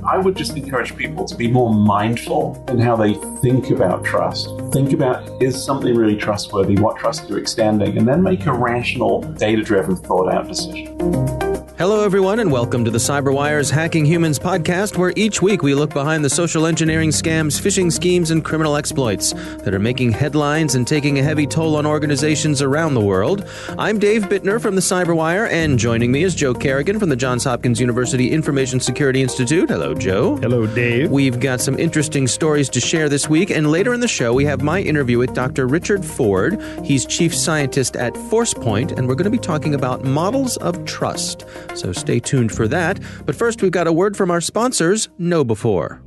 I would just encourage people to be more mindful in how they think about trust. Think about, is something really trustworthy? What trust are you extending? And then make a rational, data-driven, thought-out decision. Hello, everyone, and welcome to the CyberWire's Hacking Humans podcast, where each week we look behind the social engineering scams, phishing schemes, and criminal exploits that are making headlines and taking a heavy toll on organizations around the world. I'm Dave Bittner from the CyberWire, and joining me is Joe Kerrigan from the Johns Hopkins University Information Security Institute. Hello, Joe. Hello, Dave. We've got some interesting stories to share this week, and later in the show we have my interview with Dr. Richard Ford. He's chief scientist at Forcepoint, and we're going to be talking about models of trust. So stay tuned for that. But first, we've got a word from our sponsors, KnowBe4.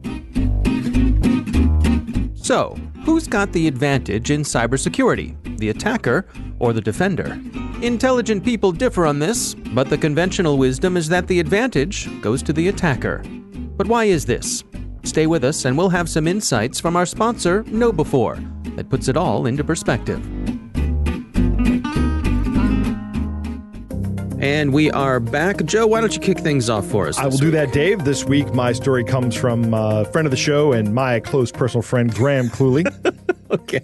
So, who's got the advantage in cybersecurity? The attacker or the defender? Intelligent people differ on this, but the conventional wisdom is that the advantage goes to the attacker. But why is this? Stay with us and we'll have some insights from our sponsor, KnowBe4, that puts it all into perspective. And we are back. Joe, why don't you kick things off for us? I will do that, Dave. This week, my story comes from a friend of the show and my close personal friend, Graham Cluley. Okay.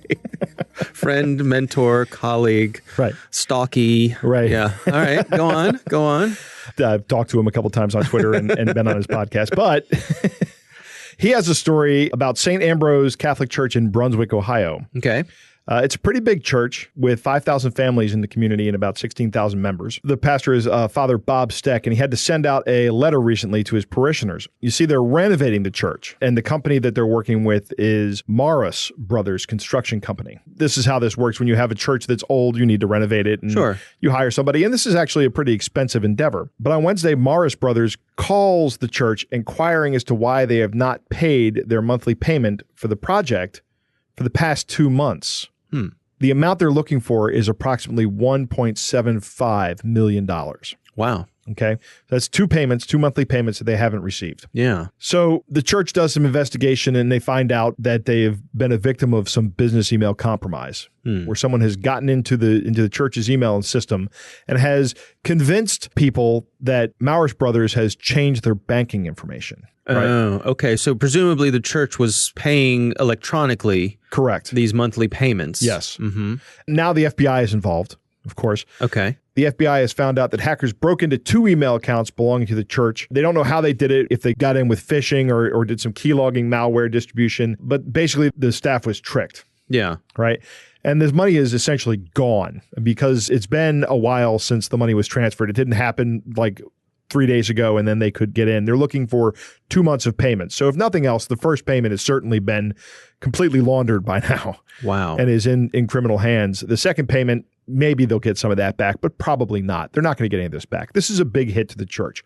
Friend, mentor, colleague, right. Stalky. Right. Yeah. All right. Go on. I've talked to him a couple times on Twitter and been on his podcast. But he has a story about St. Ambrose Catholic Church in Brunswick, Ohio. Okay. It's a pretty big church with 5,000 families in the community and about 16,000 members. The pastor is Father Bob Steck, and he had to send out a letter recently to his parishioners. You see, they're renovating the church, and the company that they're working with is Morris Brothers Construction Company. This is how this works. When you have a church that's old, you need to renovate it, and sure. You hire somebody, and this is actually a pretty expensive endeavor. But on Wednesday, Morris Brothers calls the church inquiring as to why they have not paid their monthly payment for the project for the past 2 months. The amount they're looking for is approximately $1.75 million. Wow. Okay. That's two monthly payments that they haven't received. Yeah. So the church does some investigation and they find out that they've been a victim of some business email compromise where someone has gotten into the church's email system and has convinced people that Morris Brothers has changed their banking information. Right? Oh, okay. So presumably the church was paying electronically. Correct. These monthly payments. Yes. Mm-hmm. Now the FBI is involved, of course. Okay. The FBI has found out that hackers broke into 2 email accounts belonging to the church. They don't know how they did it, if they got in with phishing or did some keylogging malware distribution, but basically the staff was tricked. Yeah. Right? And this money is essentially gone because it's been a while since the money was transferred. It didn't happen like 3 days ago and then they could get in. They're looking for 2 months of payments. So if nothing else, the first payment has certainly been completely laundered by now. Wow. And is in criminal hands. The second payment, maybe they'll get some of that back, but probably not. They're not going to get any of this back. This is a big hit to the church.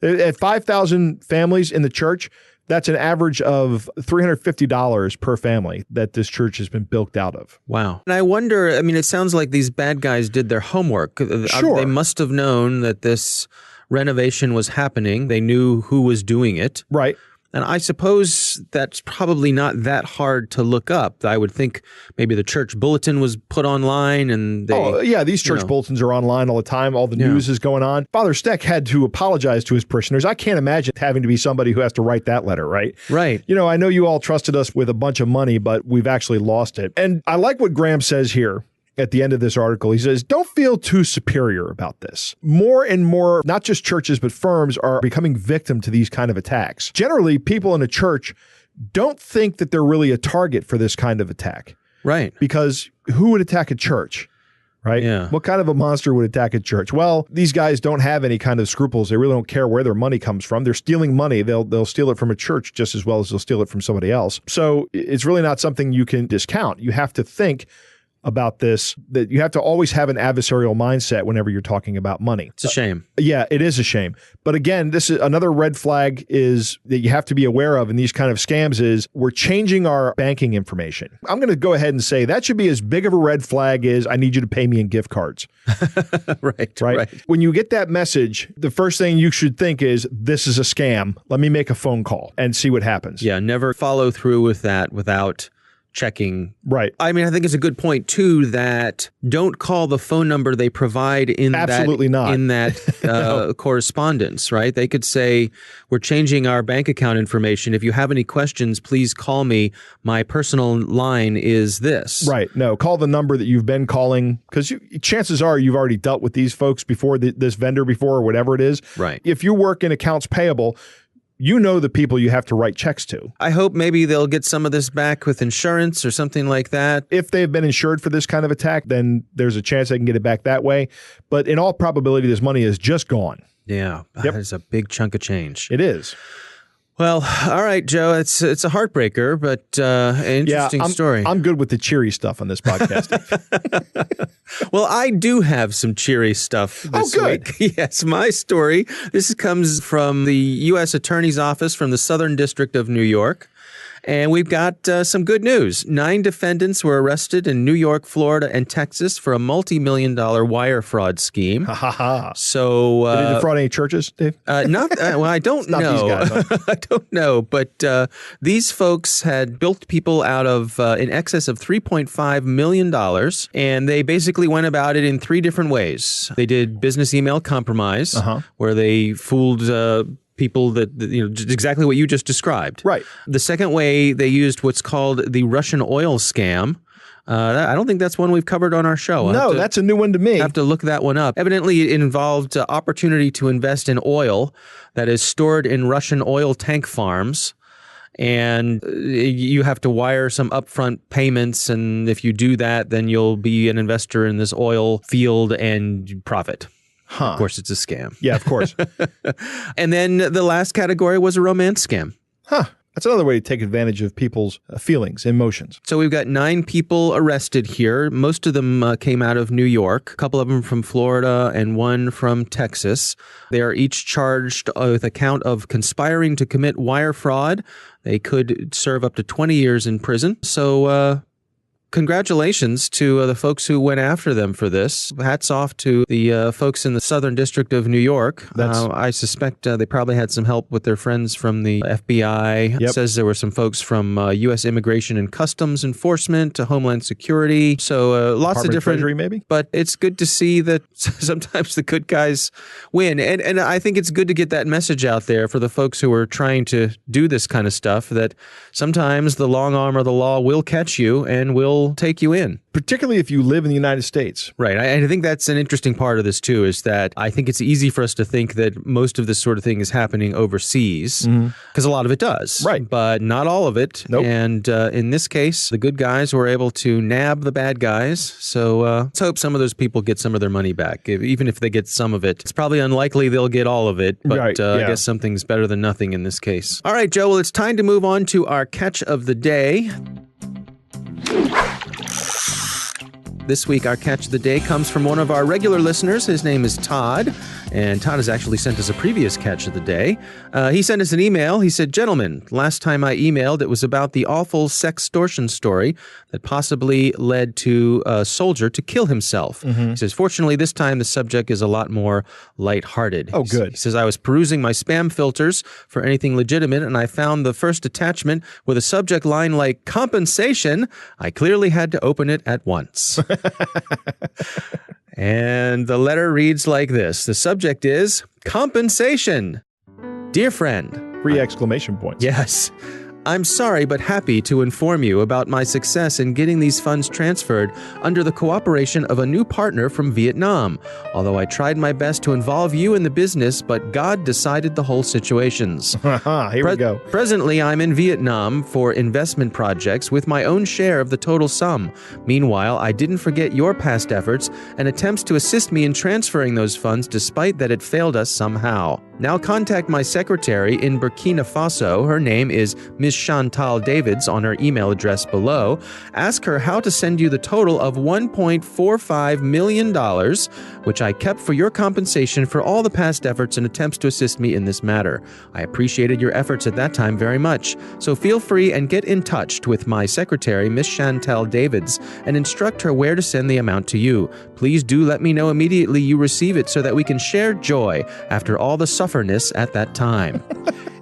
At 5,000 families in the church, that's an average of $350 per family that this church has been bilked out of. Wow. And I wonder, I mean, it sounds like these bad guys did their homework. Sure. They must have known that this renovation was happening. They knew who was doing it. Right. And I suppose that's probably not that hard to look up. I would think maybe the church bulletin was put online and they... these church bulletins are online all the time. All the news is going on. Father Steck had to apologize to his parishioners. I can't imagine having to be somebody who has to write that letter, right? Right. You know, I know you all trusted us with a bunch of money, but we've actually lost it. And I like what Graham says here. At the end of this article, he says, don't feel too superior about this. More and more, not just churches, but firms are becoming victim to these kind of attacks. Generally, people in a church don't think that they're really a target for this kind of attack. Right. Because who would attack a church? Right? Yeah. What kind of a monster would attack a church? Well, these guys don't have any kind of scruples. They really don't care where their money comes from. They're stealing money. They'll steal it from a church just as well as they'll steal it from somebody else. So it's really not something you can discount. You have to think about this, that you have to always have an adversarial mindset whenever you're talking about money. It's a shame. Yeah, it is a shame. But again, this is another red flag is that you have to be aware of in these kind of scams is we're changing our banking information. I'm going to go ahead and say that should be as big of a red flag as I need you to pay me in gift cards. Right. When you get that message, the first thing you should think is this is a scam. Let me make a phone call and see what happens. Yeah, never follow through with that without checking. Right. I mean, I think it's a good point, too, that don't call the phone number they provide in Absolutely not. In that No. correspondence, right? They could say, we're changing our bank account information. If you have any questions, please call me. My personal line is this. Right. No, call the number that you've been calling, because chances are you've already dealt with these folks before, this vendor before, or whatever it is. Right. If you work in accounts payable, you know the people you have to write checks to. I hope maybe they'll get some of this back with insurance or something like that. If they've been insured for this kind of attack, then there's a chance they can get it back that way. But in all probability, this money is just gone. Yeah, Yep. that is a big chunk of change. It is. Well, all right, Joe, it's a heartbreaker, but an interesting story. I'm good with the cheery stuff on this podcast. Well, I do have some cheery stuff this good. week. Yes, my story. This comes from the U.S. Attorney's Office from the Southern District of New York. And we've got some good news. 9 defendants were arrested in New York, Florida, and Texas for a multi-million-dollar wire fraud scheme. So, did they defraud any churches, Dave? well, I don't know. Not these guys, huh? I don't know. But these folks had bilked people out of in excess of $3.5 million. And they basically went about it in 3 different ways. They did business email compromise, where they fooled people that, just exactly what you just described. Right. The second way, they used what's called the Russian oil scam. I don't think that's one we've covered on our show. No, that's a new one to me. I have to look that one up. Evidently, it involved opportunity to invest in oil that is stored in Russian oil tank farms. And you have to wire some upfront payments. And if you do that, then you'll be an investor in this oil field and profit. Of course, it's a scam. Yeah, of course. And then the last category was a romance scam. That's another way to take advantage of people's feelings, emotions. So we've got 9 people arrested here. Most of them came out of New York, a couple of them from Florida and one from Texas. They are each charged with a count of conspiring to commit wire fraud. They could serve up to 20 years in prison. So, congratulations to the folks who went after them for this. Hats off to the folks in the Southern District of New York. I suspect they probably had some help with their friends from the FBI. It says there were some folks from U.S. Immigration and Customs Enforcement to Homeland Security. So lots of different. Treasury, maybe? But it's good to see that sometimes the good guys win. And I think it's good to get that message out there for the folks who are trying to do this kind of stuff, that sometimes the long arm of the law will catch you and will take you in. Particularly if you live in the United States. Right. I think that's an interesting part of this, too, is that I think it's easy for us to think that most of this sort of thing is happening overseas, because a lot of it does. Right. But not all of it. Nope. And in this case, the good guys were able to nab the bad guys. So let's hope some of those people get some of their money back. Even if they get some of it, it's probably unlikely they'll get all of it. But Right, I guess something's better than nothing in this case. All right, Joe, well, it's time to move on to our catch of the day. This week, our catch of the day comes from one of our regular listeners. His name is Todd, and Todd has actually sent us a previous catch of the day. He sent us an email. He said, "Gentlemen, last time I emailed, it was about the awful sextortion story that possibly led to a soldier to kill himself." He says, "Fortunately, this time the subject is a lot more lighthearted." Oh, good. He says, "I was perusing my spam filters for anything legitimate, and I found the first attachment with a subject line like compensation. I clearly had to open it at once." And the letter reads like this. The subject is compensation. Dear friend. 3 exclamation points. Yes. I'm sorry but happy to inform you about my success in getting these funds transferred under the cooperation of a new partner from Vietnam. Although I tried my best to involve you in the business, but God decided the whole situations. Here we go. Presently, I'm in Vietnam for investment projects with my own share of the total sum. Meanwhile, I didn't forget your past efforts and attempts to assist me in transferring those funds despite that it failed us somehow. Now contact my secretary in Burkina Faso. Her name is Ms. Chantal Davids on her email address below. Ask her how to send you the total of $1.45 million, which I kept for your compensation for all the past efforts and attempts to assist me in this matter. I appreciated your efforts at that time very much. So feel free and get in touch with my secretary, Ms. Chantal Davids, and instruct her where to send the amount to you. Please do let me know immediately you receive it so that we can share joy after all the sufferness at that time.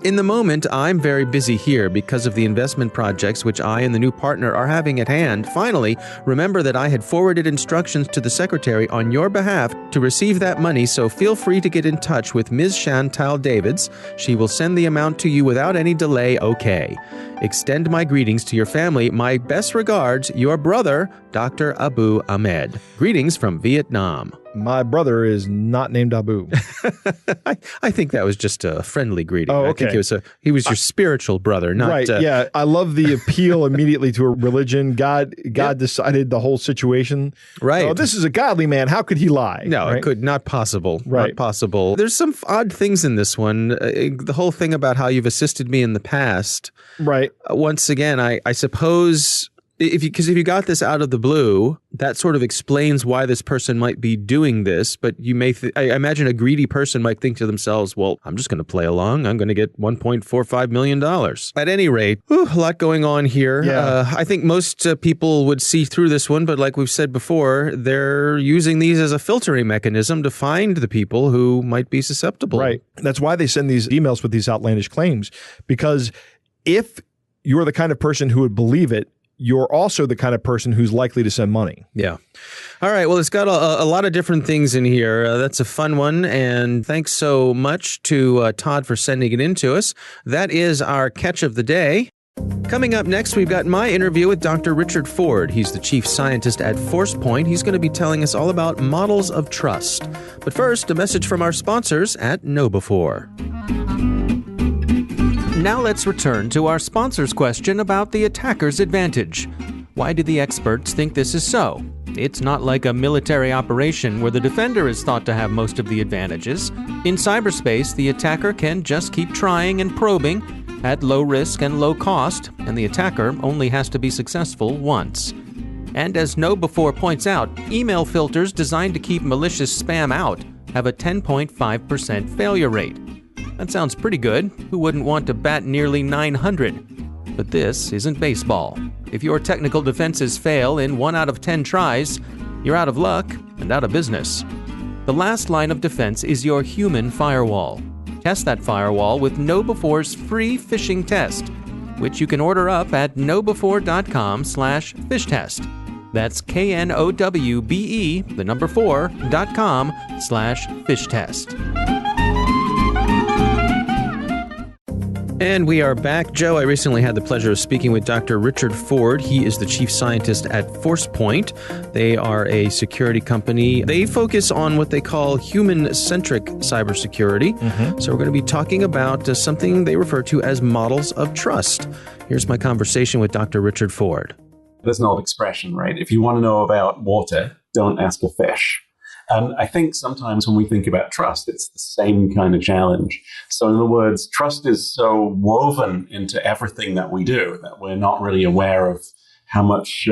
In the moment, I'm very busy here because of the investment projects which I and the new partner are having at hand. Finally, remember that I had forwarded instructions to the secretary on your behalf to receive that money, so feel free to get in touch with Ms. Chantal Davids. She will send the amount to you without any delay, okay. Extend my greetings to your family. My best regards, your brother, Dr. Abu Ahmed. Greetings from Vietnam. My brother is not named Abu. I think that was just a friendly greeting. Oh, I okay. think he was your spiritual brother, not... Right, yeah. I love the appeal immediately to a religion. God decided the whole situation. Right. Oh, this is a godly man. How could he lie? No, right? It could not possible. Right. Not possible. There's some odd things in this one. The whole thing about how you've assisted me in the past. Right. Once again, I suppose... Because if you got this out of the blue, that sort of explains why this person might be doing this. But you may, I imagine a greedy person might think to themselves, well, I'm just going to play along. I'm going to get $1.45 million. At any rate, a lot going on here. Yeah. I think most people would see through this one. But like we've said before, they're using these as a filtering mechanism to find the people who might be susceptible. Right. That's why they send these emails with these outlandish claims. Because if you're the kind of person who would believe it, you're also the kind of person who's likely to send money. Yeah. All right. Well, it's got a lot of different things in here. That's a fun one. And thanks so much to Todd for sending it in to us. That is our catch of the day. Coming up next, we've got my interview with Dr. Richard Ford. He's the chief scientist at Forcepoint. He's going to be telling us all about models of trust. But first, a message from our sponsors at KnowBe4. Now let's return to our sponsor's question about the attacker's advantage. Why do the experts think this is so? It's not like a military operation where the defender is thought to have most of the advantages. In cyberspace, the attacker can just keep trying and probing at low risk and low cost, and the attacker only has to be successful once. And as KnowBe4 points out, email filters designed to keep malicious spam out have a 10.5% failure rate. That sounds pretty good. Who wouldn't want to bat nearly 900? But this isn't baseball. If your technical defenses fail in 1 out of 10 tries, you're out of luck and out of business. The last line of defense is your human firewall. Test that firewall with KnowBe4's free phishing test, which you can order up at knowbe4.com/phish test. That's knowbe4.com/phish test. And we are back. Joe, I recently had the pleasure of speaking with Dr. Richard Ford. He is the chief scientist at Forcepoint. They are a security company. They focus on what they call human-centric cybersecurity. So we're going to be talking about something they refer to as models of trust. Here's my conversation with Dr. Richard Ford. There's an old expression, right? If you want to know about water, don't ask a fish. And I think sometimes when we think about trust, it's the same kind of challenge. So in other words, trust is so woven into everything that we do that we're not really aware of how much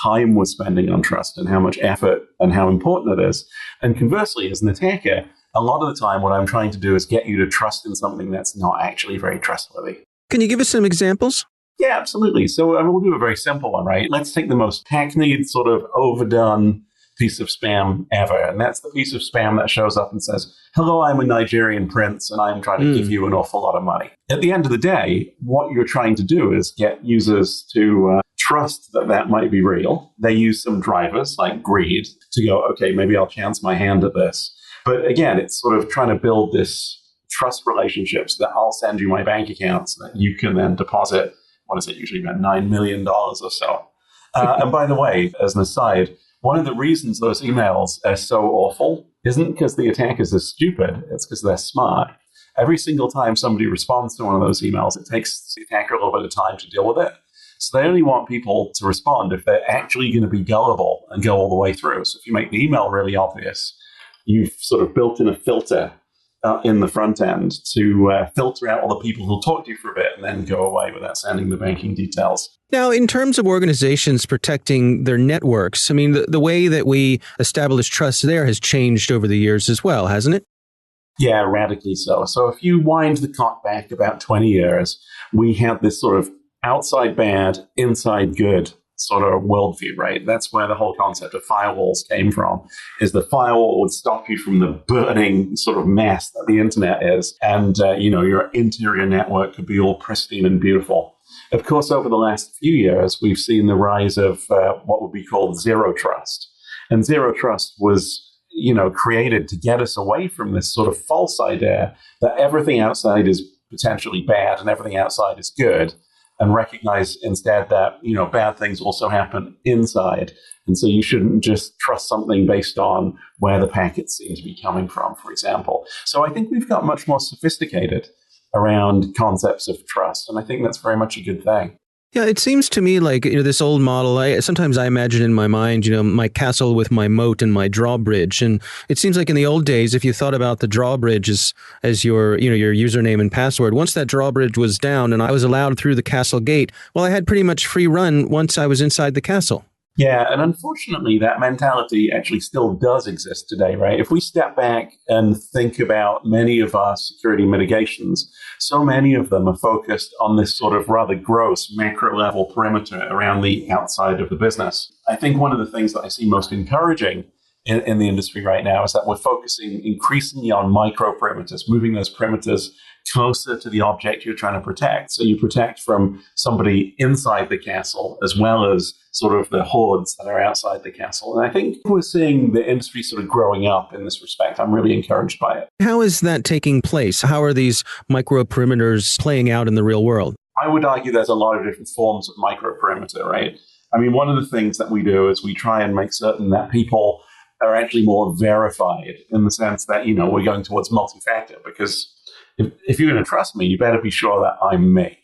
time we're spending on trust and how much effort and how important it is. And conversely, as an attacker, a lot of the time what I'm trying to do is get you to trust in something that's not actually very trustworthy. Can you give us some examples? Yeah, absolutely. So we'll do a very simple one, right? Let's take the most hackneyed, sort of overdone piece of spam ever. And that's the piece of spam that shows up and says, hello, I'm a Nigerian prince and I'm trying to give you an awful lot of money. At the end of the day, what you're trying to do is get users to trust that that might be real. They use some drivers like greed to go, okay, maybe I'll chance my hand at this. But again, it's sort of trying to build this trust relationships that I'll send you my bank accounts that you can then deposit. What is it? Usually about $9 million or so. And by the way, as an aside, one of the reasons those emails are so awful isn't because the attackers are stupid. It's because they're smart. Every single time somebody responds to one of those emails, it takes the attacker a little bit of time to deal with it. So they only want people to respond if they're actually going to be gullible and go all the way through. So if you make the email really obvious, you've sort of built in a filter in the front end to filter out all the people who'll talk to you for a bit and then go away without sending the banking details. Now, in terms of organizations protecting their networks, I mean, the way that we establish trust there has changed over the years as well, hasn't it? Yeah, radically so. So if you wind the clock back about 20 years, we had this sort of outside bad, inside good sort of worldview, right? That's where the whole concept of firewalls came from, is the firewall would stop you from the burning sort of mess that the internet is. And, your interior network could be all pristine and beautiful. Of course, over the last few years, we've seen the rise of what would be called zero trust. And zero trust was, created to get us away from this sort of false idea that everything outside is potentially bad and everything outside is good, and recognize instead that, bad things also happen inside. And so you shouldn't just trust something based on where the packets seem to be coming from, for example. So I think we've got much more sophisticated around concepts of trust. And I think that's very much a good thing. Yeah, it seems to me like this old model. Sometimes I imagine in my mind, my castle with my moat and my drawbridge, and it seems like in the old days, if you thought about the drawbridge as your your username and password, once that drawbridge was down and I was allowed through the castle gate, well, I had pretty much free run once I was inside the castle. Yeah, and unfortunately, that mentality actually still does exist today, right? If we step back and think about many of our security mitigations, so many of them are focused on this sort of rather gross macro-level perimeter around the outside of the business. I think one of the things that I see most encouraging in the industry right now is that we're focusing increasingly on micro perimeters, moving those perimeters closer to the object you're trying to protect. So you protect from somebody inside the castle as well as sort of the hordes that are outside the castle. And I think we're seeing the industry sort of growing up in this respect. I'm really encouraged by it. How is that taking place? How are these micro perimeters playing out in the real world? I would argue there's a lot of different forms of micro perimeter, right? I mean, one of the things that we do is we try and make certain that people are actually more verified in the sense that, we're going towards multi-factor, because if you're going to trust me, you better be sure that I'm me.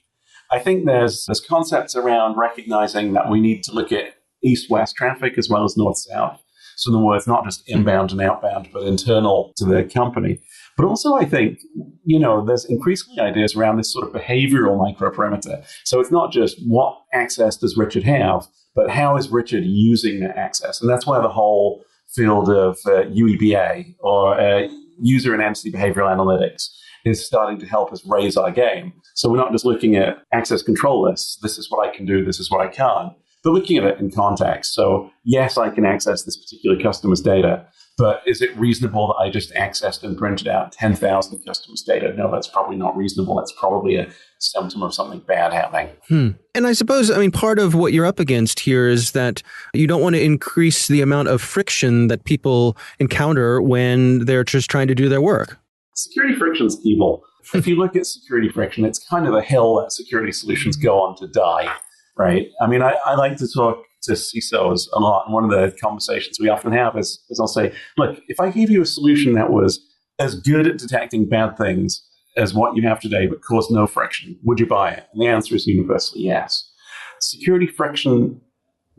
I think there's concepts around recognizing that we need to look at east-west traffic as well as north-south. So in other words, not just inbound and outbound, but internal to the company. But also, I think, there's increasingly ideas around this sort of behavioral microperimeter. So it's not just what access does Richard have, but how is Richard using that access? And that's where the whole field of UEBA, or user and entity behavioral analytics, is starting to help us raise our game. So we're not just looking at access control lists. This is what I can do. This is what I can't. But looking at it in context. So yes, I can access this particular customer's data, but is it reasonable that I just accessed and printed out 10,000 customers' data? No, that's probably not reasonable. That's probably a symptom of something bad happening. And I suppose, part of what you're up against here is that you don't want to increase the amount of friction that people encounter when they're just trying to do their work. Security friction is evil. If you look at security friction, it's kind of a hill that security solutions go on to die, right? I mean, I like to talk to CISOs a lot, and one of the conversations we often have is I'll say, look, if I gave you a solution that was as good at detecting bad things as what you have today but caused no friction, would you buy it? And the answer is universally yes. Security friction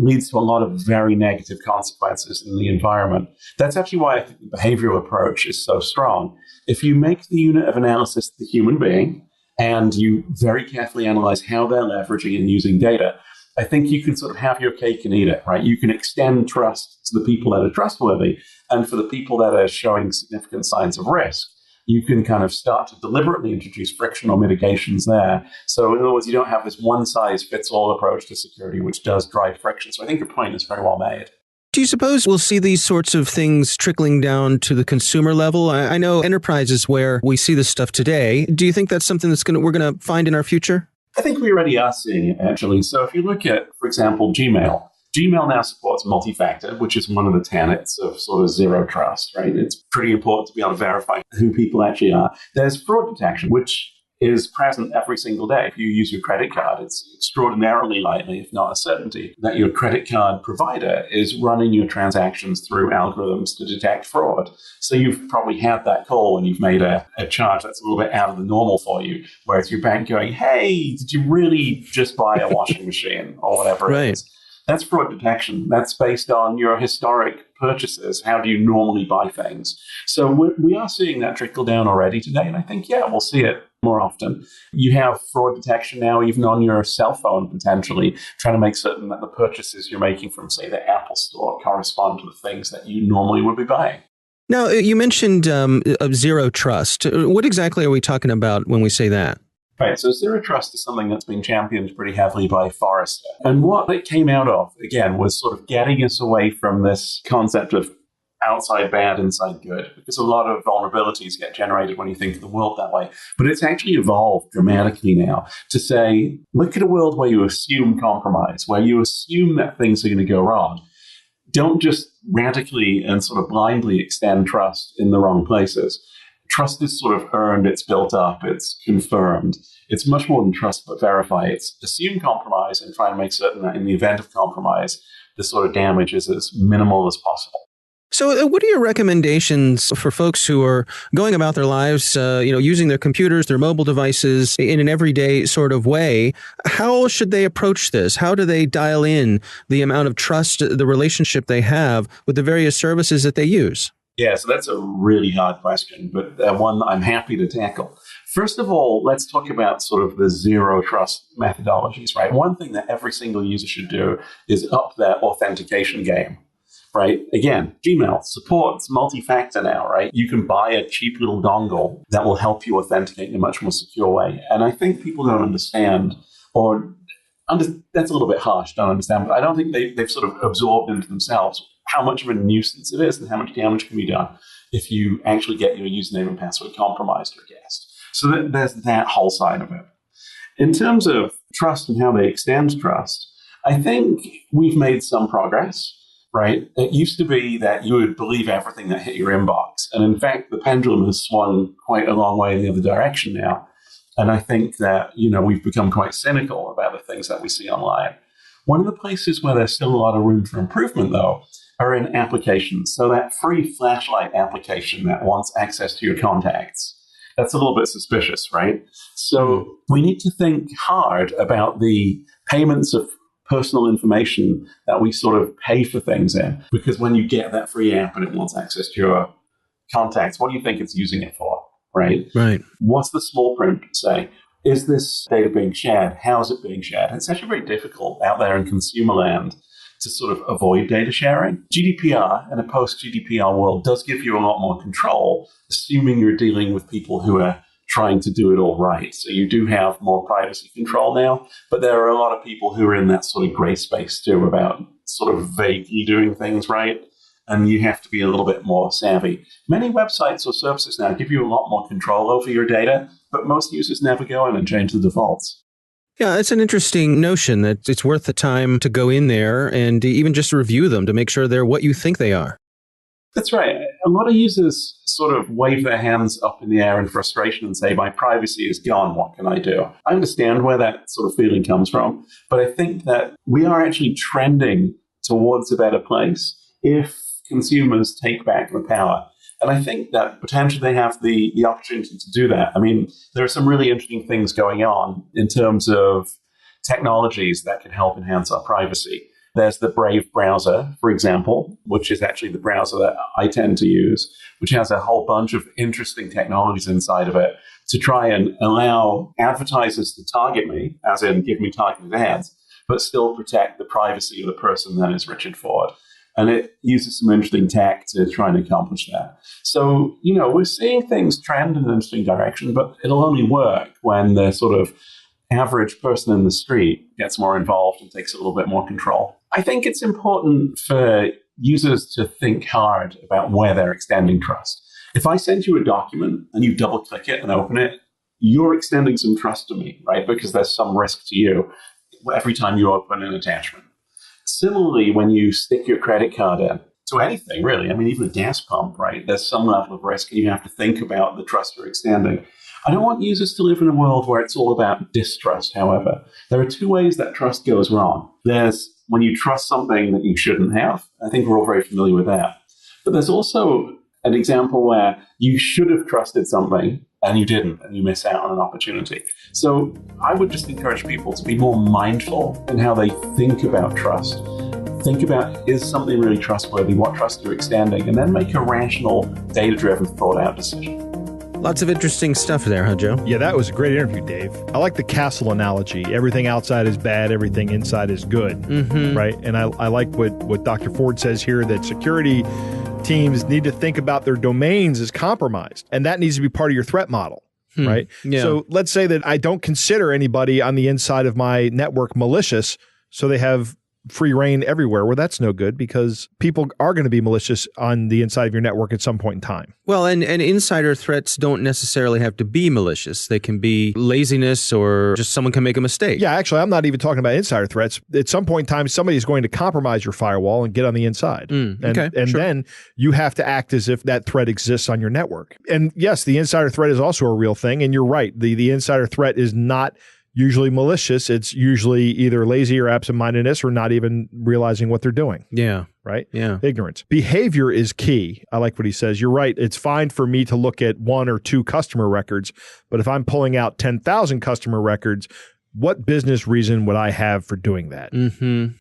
leads to a lot of very negative consequences in the environment. That's actually why I think the behavioral approach is so strong. If you make the unit of analysis the human being, and you very carefully analyze how they're leveraging and using data, I think you can sort of have your cake and eat it, right? You can extend trust to the people that are trustworthy, and for the people that are showing significant signs of risk, you can kind of start to deliberately introduce friction or mitigations there. So in other words, you don't have this one-size-fits-all approach to security, which does drive friction. So I think your point is very well made. Do you suppose we'll see these sorts of things trickling down to the consumer level? I know enterprises where we see this stuff today. Do you think that's something we're going to find in our future? I think we already are seeing it, actually. So if you look at, for example, Gmail now supports multi-factor, which is one of the tenets of sort of zero trust, right? It's pretty important to be able to verify who people actually are. There's fraud detection, which is present every single day. If you use your credit card, it's extraordinarily likely, if not a certainty, that your credit card provider is running your transactions through algorithms to detect fraud. So you've probably had that call when you've made a charge that's a little bit out of the normal for you, where it's your bank going, hey, did you really just buy a washing machine or whatever it is? That's fraud detection. That's based on your historic purchases. How do you normally buy things? So we are seeing that trickle down already today. And I think, we'll see it more often. You have fraud detection now, even on your cell phone, potentially, trying to make certain that the purchases you're making from, say, the Apple Store correspond to the things that you normally would be buying. Now, you mentioned zero trust. What exactly are we talking about when we say that? Right, so zero trust is something that's been championed pretty heavily by Forrester. And what it came out of, again, was sort of getting us away from this concept of outside bad, inside good, because a lot of vulnerabilities get generated when you think of the world that way. But it's actually evolved dramatically now to say, look at a world where you assume compromise, where you assume that things are going to go wrong. Don't just radically and sort of blindly extend trust in the wrong places. Trust is sort of earned, it's built up, it's confirmed. It's much more than trust but verify. It's assume compromise and try and make certain that in the event of compromise, the sort of damage is as minimal as possible. So what are your recommendations for folks who are going about their lives, using their computers, their mobile devices in an everyday sort of way? How should they approach this? How do they dial in the amount of trust, the relationship they have with the various services that they use? Yeah, so that's a really hard question, but one I'm happy to tackle. First of all, let's talk about sort of the zero trust methodologies, right? One thing that every single user should do is up their authentication game, right? Again, Gmail supports multi-factor now, right? You can buy a cheap little dongle that will help you authenticate in a much more secure way. And I think people don't understand, that's a little bit harsh, don't understand, but I don't think they've sort of absorbed into themselves how much of a nuisance it is and how much damage can be done if you actually get your username and password compromised or guessed. So there's that whole side of it. In terms of trust and how they extend trust, I think we've made some progress, right? It used to be that you would believe everything that hit your inbox. And in fact, the pendulum has swung quite a long way in the other direction now. And I think that, we've become quite cynical about the things that we see online. One of the places where there's still a lot of room for improvement, though, are in applications. So that free flashlight application that wants access to your contacts, that's a little bit suspicious, right? So we need to think hard about the payments of personal information that we sort of pay for things in. Because when you get that free app and it wants access to your contacts, what do you think it's using it for, right? Right. What's the small print say? Is this data being shared? How is it being shared? It's actually very difficult out there in consumer land to sort of avoid data sharing. GDPR in a post-GDPR world does give you a lot more control, assuming you're dealing with people who are trying to do it all right. So you do have more privacy control now, but there are a lot of people who are in that sort of gray space too about sort of vaguely doing things right. And you have to be a little bit more savvy. Many websites or services now give you a lot more control over your data, but most users never go in and change the defaults. Yeah, it's an interesting notion that it's worth the time to go in there and even just review them to make sure they're what you think they are. That's right. A lot of users sort of wave their hands up in the air in frustration and say, my privacy is gone, what can I do? I understand where that sort of feeling comes from, but I think that we are actually trending towards a better place if consumers take back the power. And I think that potentially they have the opportunity to do that. I mean, there are some really interesting things going on in terms of technologies that can help enhance our privacy. There's the Brave browser, for example, which is actually the browser that I tend to use, which has a whole bunch of interesting technologies inside of it to try and allow advertisers to target me, as in give me targeted ads, but still protect the privacy of the person that is Richard Ford. And it uses some interesting tech to try and accomplish that. So, we're seeing things trend in an interesting direction, but it'll only work when the sort of average person in the street gets more involved and takes a little bit more control. I think it's important for users to think hard about where they're extending trust. If I send you a document and you double click it and open it, you're extending some trust to me, right? Because there's some risk to you every time you open an attachment. Similarly, when you stick your credit card in to anything, really, I mean, even a gas pump, right? There's some level of risk and you have to think about the trust you're extending. I don't want users to live in a world where it's all about distrust, however. There are two ways that trust goes wrong. There's when you trust something that you shouldn't have. I think we're all very familiar with that. But there's also an example where you should have trusted something and you didn't, and you miss out on an opportunity. So I would just encourage people to be more mindful in how they think about trust. Think about, is something really trustworthy? What trust you're extending? And then make a rational, data-driven, thought-out decision. Lots of interesting stuff there, huh, Joe? Yeah, that was a great interview, Dave. I like the castle analogy. Everything outside is bad, everything inside is good, right? And I like what Dr. Ford says here, that security teams need to think about their domains as compromised, and that needs to be part of your threat model. right? Yeah. So let's say that I don't consider anybody on the inside of my network malicious, so they have free reign everywhere. Well, that's no good because people are going to be malicious on the inside of your network at some point in time. Well, and insider threats don't necessarily have to be malicious. They can be laziness or just someone can make a mistake. Yeah, actually, I'm not even talking about insider threats. At some point in time, somebody's going to compromise your firewall and get on the inside. And then you have to act as if that threat exists on your network. And yes, the insider threat is also a real thing. And you're right. The insider threat is not usually malicious. It's usually either lazy or absent-mindedness or not even realizing what they're doing. Yeah. Right? Yeah. Ignorance. Behavior is key. I like what he says. You're right. It's fine for me to look at 1 or 2 customer records, but if I'm pulling out 10,000 customer records, what business reason would I have for doing that?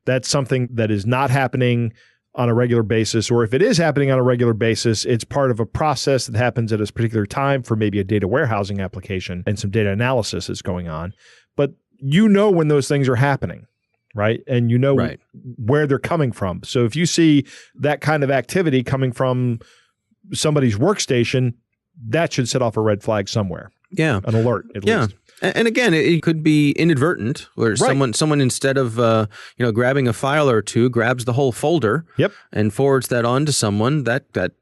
That's something that is not happening on a regular basis, or if it is happening on a regular basis, it's part of a process that happens at a particular time for maybe a data warehousing application and some data analysis that's going on. But you know when those things are happening, right? And you know where they're coming from. So if you see that kind of activity coming from somebody's workstation, that should set off a red flag somewhere. Yeah. An alert, at least. And again, it could be inadvertent, where someone instead of grabbing a file or two, grabs the whole folder and forwards that on to someone. That's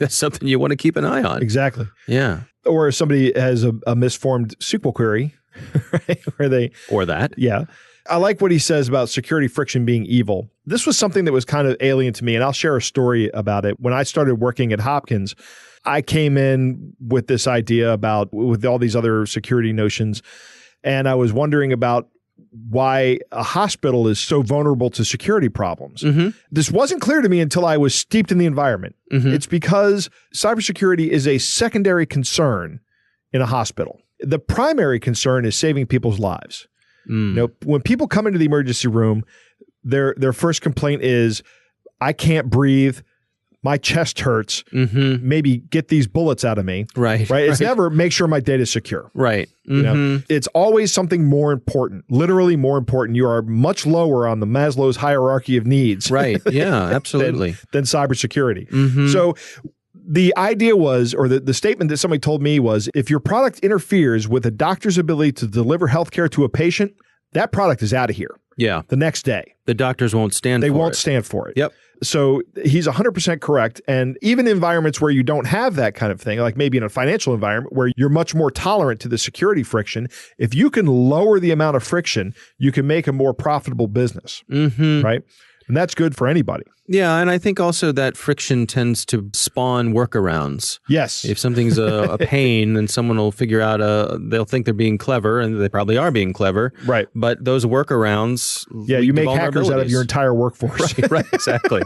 something you want to keep an eye on. Exactly. Yeah. Or if somebody has a misformed SQL query, right? Or that. Yeah. I like what he says about security friction being evil. This was something that was kind of alien to me, and I'll share a story about it. When I started working at Hopkins, I came in with this idea with all these other security notions, and I was wondering about why a hospital is so vulnerable to security problems. This wasn't clear to me until I was steeped in the environment. It's because cybersecurity is a secondary concern in a hospital. The primary concern is saving people's lives. When people come into the emergency room, their first complaint is, I can't breathe. My chest hurts. Maybe get these bullets out of me. Right. It's never make sure my data is secure. Right. It's always something more important, literally more important. You are much lower on the Maslow's hierarchy of needs. Right. Yeah, absolutely. than cybersecurity. So the idea was, or the statement that somebody told me was, if your product interferes with a doctor's ability to deliver healthcare to a patient, that product is out of here. Yeah. The next day. The doctors won't stand for it. They won't stand for it. Yep. So he's 100% correct. And even in environments where you don't have that kind of thing, like maybe in a financial environment where you're much more tolerant to the security friction, if you can lower the amount of friction, you can make a more profitable business. Right? And that's good for anybody. Yeah, and I think also that friction tends to spawn workarounds. Yes. If something's a pain, then someone will figure out they'll think they're being clever, and they probably are being clever. Right. But those workarounds you make hackers out of your entire workforce. Right. Exactly.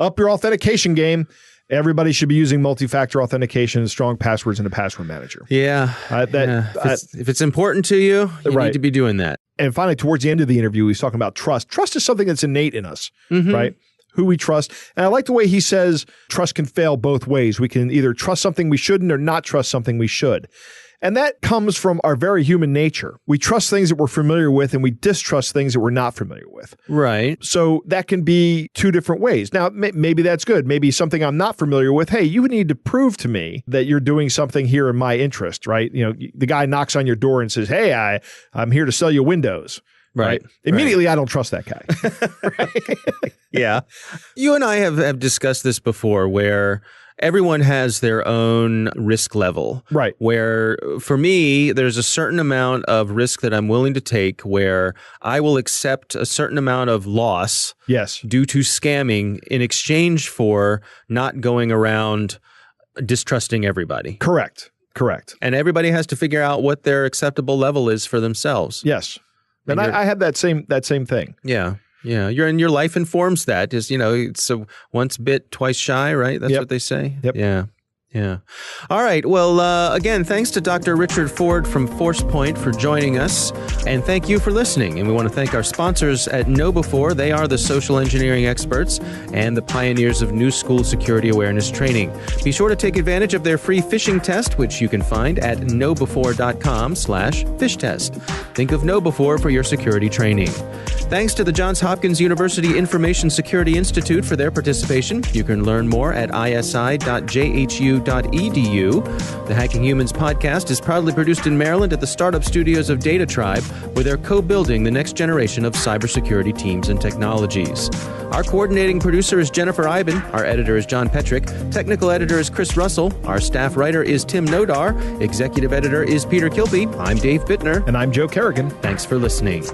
Up your authentication game. Everybody should be using multi-factor authentication, strong passwords, and a password manager. Yeah. If it's important to you, you need to be doing that. And finally, towards the end of the interview, he's talking about trust. Trust is something that's innate in us, right? Who we trust. And I like the way he says trust can fail both ways. We can either trust something we shouldn't or not trust something we should. And that comes from our very human nature. We trust things that we're familiar with and we distrust things that we're not familiar with. Right. So that can be two different ways. Now, maybe that's good. Maybe something I'm not familiar with. Hey, you need to prove to me that you're doing something here in my interest, right? The guy knocks on your door and says, hey, I'm here to sell you Windows. Right. Immediately, I don't trust that guy. Yeah. You and I have discussed this before where everyone has their own risk level. Right. Where for me, there's a certain amount of risk that I'm willing to take where I will accept a certain amount of loss due to scamming in exchange for not going around distrusting everybody. Correct. And everybody has to figure out what their acceptable level is for themselves. Yes. And I had that same thing. Yeah. Yeah. Your life informs that. It's once bit, twice shy, right? That's what they say. Yep. Yeah. Yeah. All right. Well, again, thanks to Dr. Richard Ford from Forcepoint for joining us. And thank you for listening. And we want to thank our sponsors at KnowBe4. They are the social engineering experts and the pioneers of new school security awareness training. Be sure to take advantage of their free phishing test, which you can find at knowbe4.com/phish test. Think of KnowBe4 for your security training. Thanks to the Johns Hopkins University Information Security Institute for their participation. You can learn more at isi.jhu.edu. hackinghumans.edu. The Hacking Humans podcast is proudly produced in Maryland at the startup studios of Data Tribe, where they're co-building the next generation of cybersecurity teams and technologies. Our coordinating producer is Jennifer Iben. Our editor is John Petrick. Technical editor is Chris Russell. Our staff writer is Tim Nodar. Executive editor is Peter Kilby. I'm Dave Bittner. And I'm Joe Kerrigan. Thanks for listening.